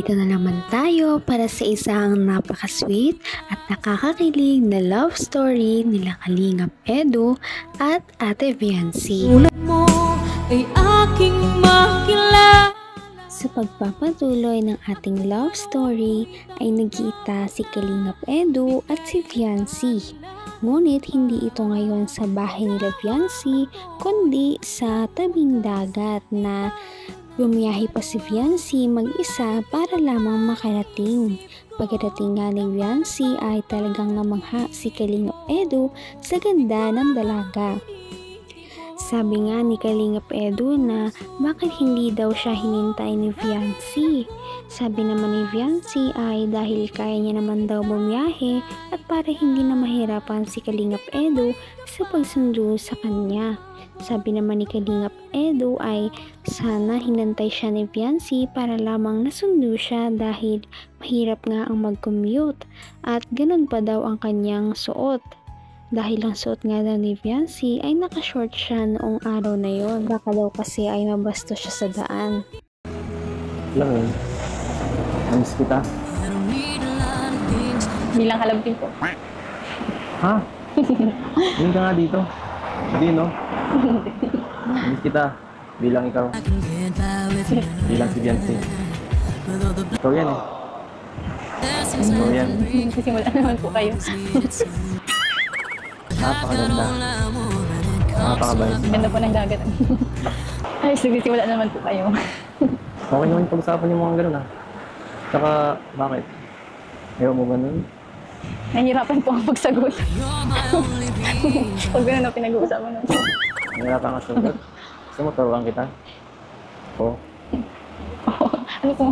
Narito na naman tayo para sa isang napaka-sweet at nakakakilig na love story nila Kalingap Edu at Ate Viancy. Ulat mo ay aking makilala. Sa pagpapatuloy ng ating love story ay nagkita si Kalingap Edu at si Viancy. Ngunit hindi ito ngayon sa bahay nila Viancy kundi sa tabing dagat na bumiyahe pa si Viancy mag-isa para lamang makarating. Pagdating nga ni Viancy ay talagang namangha si Kalingap Edu sa ganda ng dalaga. Sabi nga ni Kalingap Edu na bakit hindi daw siya hinintay ni Viancy. Sabi naman ni Viancy ay dahil kaya niya naman daw bumiyahe at para hindi na mahirapan si Kalingap Edu sa pagsundo sa kanya. Sabi naman ni Kalingap Edu ay sana hinantay siya ni Viancy para lamang nasundo siya dahil mahirap nga ang mag-commute at ganun pa daw ang kanyang suot. Dahil ang suot nga daw ni Viancy ay nakashort siya noong araw na yon. Baka daw kasi ay mabasto siya sa daan. Alam mo, namiss kita. Bilang halabting po. Ha? Hindi ka nga dito. Hindi, no? Namiss kita. Bilang ikaw. Bilang si Viancy. Ikaw yan eh. Ikaw yan. Simula naman po kayo. Napakaganda. Napakabait. Ganda po ng dagat. Ay, simula naman po kayo. Okay naman yung pag-usapan yung mga ganun, ha? Saka, bakit? Ayaw mo ba nun? Nahihirapan po ang pagsagot. Pag gano'n na pinag-uusapan nun. Nahirapan ka sagot. Gusto mo, turuan kita? Oo. Ano po?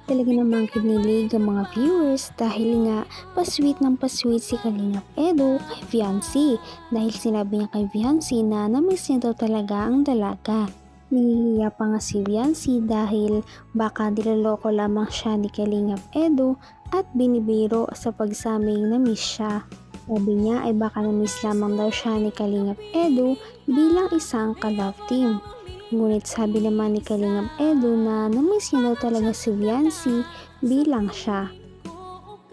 Talaga namang kinilig ang mga viewers dahil nga pasweet ng pasweet si Kalingap Edu kay Viancy dahil sinabi niya kay Viancy na namiss niya daw talaga ang dalaga. Nahihiya pa nga si Viancy dahil baka niloloko lamang siya ni Kalingap Edu at binibiro sa pagsaming namiss siya. Sabi niya ay baka namiss lamang daw siya ni Kalingap Edu bilang isang ka-love team. Ngunit sabi naman ni Kalingap Edu na namiss niya daw talaga si Viancy bilang siya.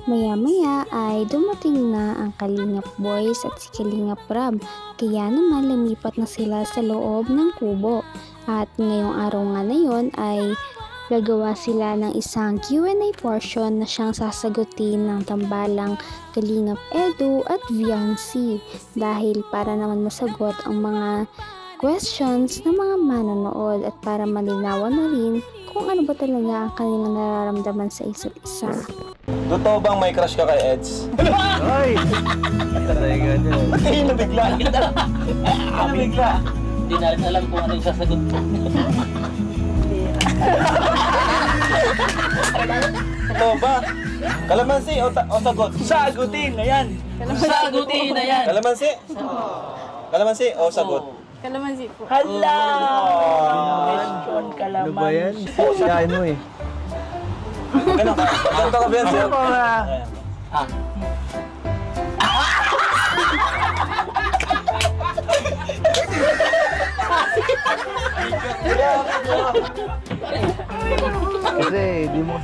Maya-maya ay dumating na ang Kalingap Boys at si Kalingap Rab, kaya naman lumipat na sila sa loob ng kubo. At ngayong araw nga na yon ay gagawa sila ng isang Q&A portion na siyang sasagutin ng tambalang Kalingap Edu at Viancy dahil para naman masagot ang mga questions ng mga manonood at para malinawan na rin kung ano ba talaga ang kanilang nararamdaman sa isa't isa. Totoo bang may crush ka kay Eds? Ay! Talaga dyan. Nabigla. Nabigla. Hindi na rin alam kung ano yung sasagot ko. Totoo ba? Kalamansi o sagot? Sagutin! Ayan! Sagutin na yan! Kalamansi? Kalamansi o sagot? Kalamansi po. Hala! Question ka lang. Ano ba yan? Siyain mo eh. Ganun ka? Ganun ka Viancy? Ano ba? Kasi di mo...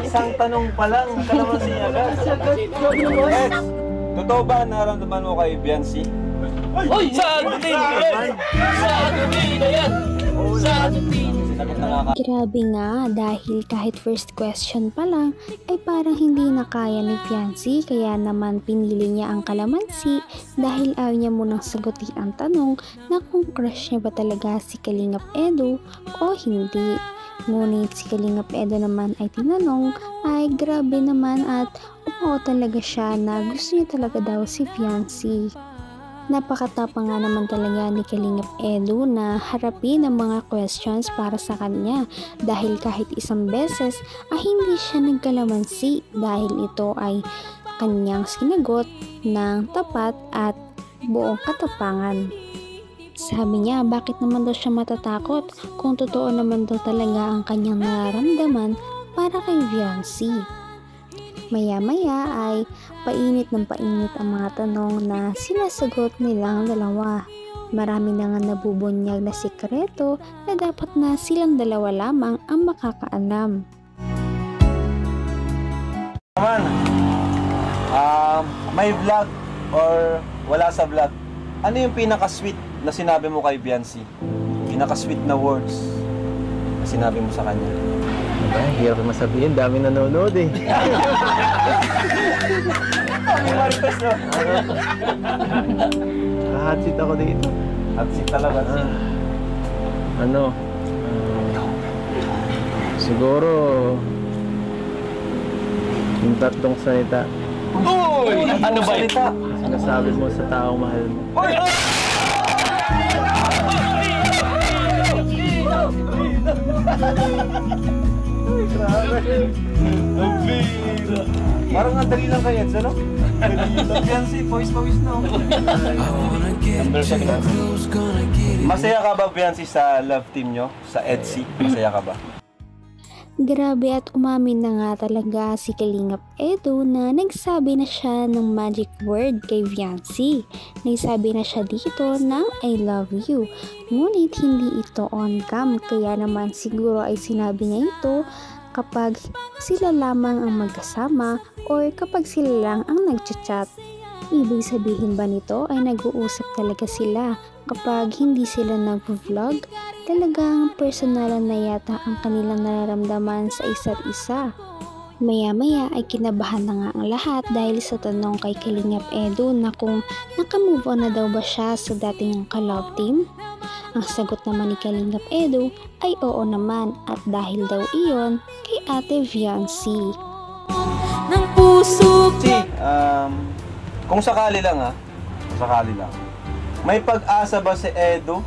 Isang tanong pa lang, kalamansi agad. Eds, totoo ba nararamdaman mo kay Viancy? Uy! Sagutin na yan! Sagutin na yan! Sagutin! Sinagot na nga. Grabe nga dahil kahit first question pa lang ay parang hindi na kaya ni Viancy kaya naman pinili niya ang kalamansi dahil ayaw niya munang sagutin ang tanong na kung crush niya ba talaga si Kalingap Edu o hindi. Ngunit si Kalingap Edu naman ay tinanong ay grabe naman at oo talaga siya na gusto niya talaga daw si Viancy. Napakatapang nga naman talaga ni Kalingap Edu na harapin ang mga questions para sa kanya dahil kahit isang beses ay hindi siya nagkalamansi dahil ito ay kanyang sinagot ng tapat at buong katapangan. Sabi niya bakit naman daw siya matatakot kung totoo naman daw talaga ang kanyang nararamdaman para kay Viancy. Maya-maya ay painit ng painit ang mga tanong na sinasagot nilang dalawa. Marami na nga nabubunyag na sikreto na dapat na silang dalawa lamang ang makakaalam. Naman, may vlog or wala sa vlog, ano yung pinaka-sweet na sinabi mo kay Biancy? Pinaka-sweet na words na sinabi mo sa kanya? Ay, hirap naman sabihin, dami nanonood eh. Hot-seat ako dito. Hot-seat talaga. Siguro, yung tatlong salita, Uy! Ano ba ito? sinasabi mo sa taong mahal mo. Parang ang dali lang kay Eds, ano? Biancy, pawis-pawis na. Masaya ka ba, Biancy, sa love team nyo? Sa EDSI? Masaya ka ba? Grabe at umamin na nga talaga si Kalingap Edu na nagsabi na siya ng magic word kay Viancy. Nagsabi na siya dito ng I love you. Ngunit hindi ito on cam, kaya naman siguro ay sinabi niya ito kapag sila lamang ang magkasama or kapag sila lang ang nagchat-chat. Ibig sabihin ba nito ay nag-uusap talaga sila kapag hindi sila nag-vlog? Talagang personalan na yata ang kanilang nararamdaman sa isa't isa. Maya-maya ay kinabahan na nga ang lahat dahil sa tanong kay Kalingap Edu na kung nakamove on na daw ba siya sa dating ka-love team. Ang sagot naman ni Kalingap Edu ay oo naman at dahil daw iyon kay Ate Viancy. ng puso ko. Kung sakali lang may pag-asa ba si Edu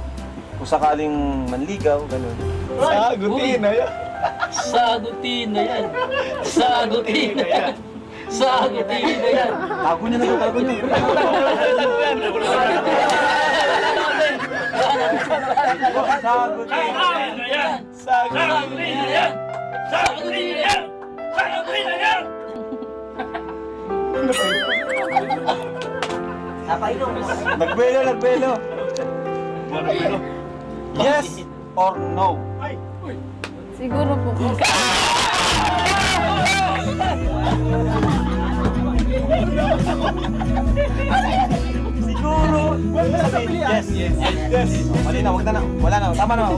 kung sakaling manligaw, ganun? Sagutin na yan. Sagutin na yan. Sagutin na yan. Sagutin na yan. Tago niya na ito, tago niya. Sagutin na yan. Sagutin na yan. Sagutin na yan. Sagutin na yan. Nagbelo. Yes or no? Siguro po. Siguro. Yes. Mali na, wala na. Tama na.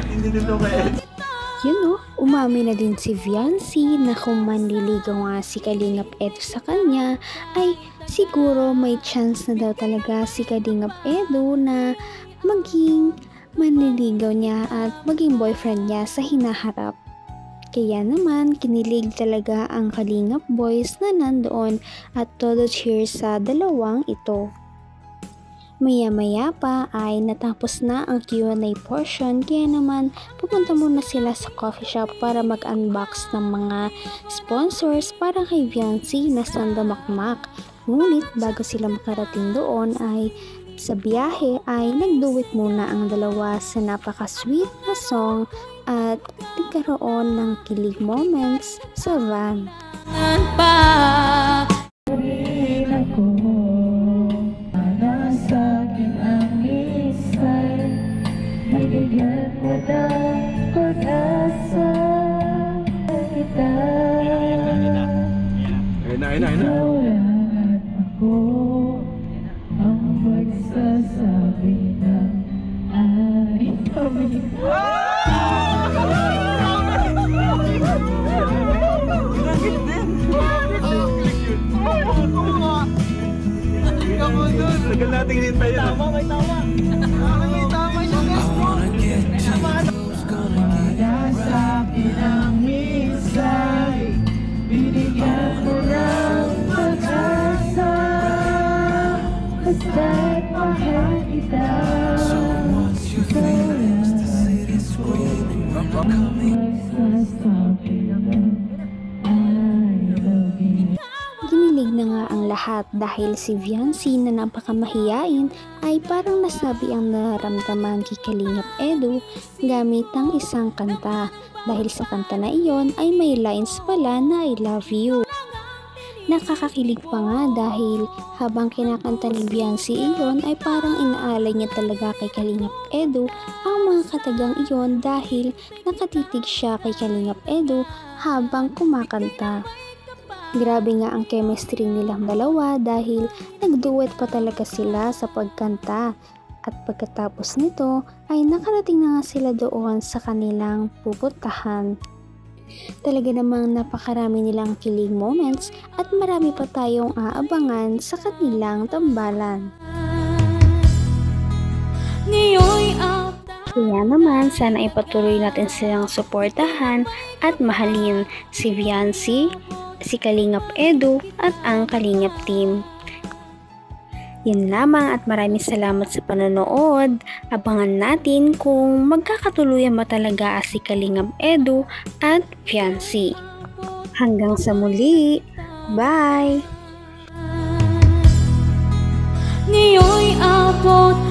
Hindi dito kaya. Yun umami na din si Viancy na kung manliligaw nga si Kalingap Edu sa kanya ay siguro may chance na daw talaga si Kalingap Edu na maging manliligaw niya at maging boyfriend niya sa hinaharap. Kaya naman kinilig talaga ang Kalingap boys na nandoon at todo cheers sa dalawang ito. Maya-maya pa ay natapos na ang Q&A portion kaya naman pupunta muna sila sa coffee shop para mag-unbox ng mga sponsors para kay Viancy na sandamakmak. Ngunit bago sila makarating doon ay sa biyahe ay nagduet muna ang dalawa sa napaka-sweet na song at nagkaroon ng kilig moments sa van. Tagal natin hinintay yun. May tama siya. Sa'kin ang misay, binigyan mo ng pag-asa, basta't mahal kita. Ginilig na nga ang lahat lahat dahil si Viancy na napakamahiyain ay parang nasabi ang nararamdaman kay Kalingap Edu gamit ang isang kanta. Dahil sa kanta na iyon ay may lines pala na I love you. Nakakakilig pa nga dahil habang kinakanta ni Viancy iyon ay parang inaalay niya talaga kay Kalingap Edu ang mga katagang iyon dahil nakatitig siya kay Kalingap Edu habang kumakanta. Grabe nga ang chemistry nilang dalawa dahil nagduet pa talaga sila sa pagkanta. At pagkatapos nito ay nakarating na nga sila doon sa kanilang pupuntahan. Talaga namang napakarami nilang kilig moments at marami pa tayong aabangan sa kanilang tambalan. Kaya naman sana ipatuloy natin silang suportahan at mahalin si Viancy, si Kalingap Edu at ang Kalingap team. Yun lamang at maraming salamat sa panonood. Abangan natin kung magkakatuluyan ba talaga si Kalingap Edu at Viancy. Hanggang sa muli. Bye! Ngayon'y abot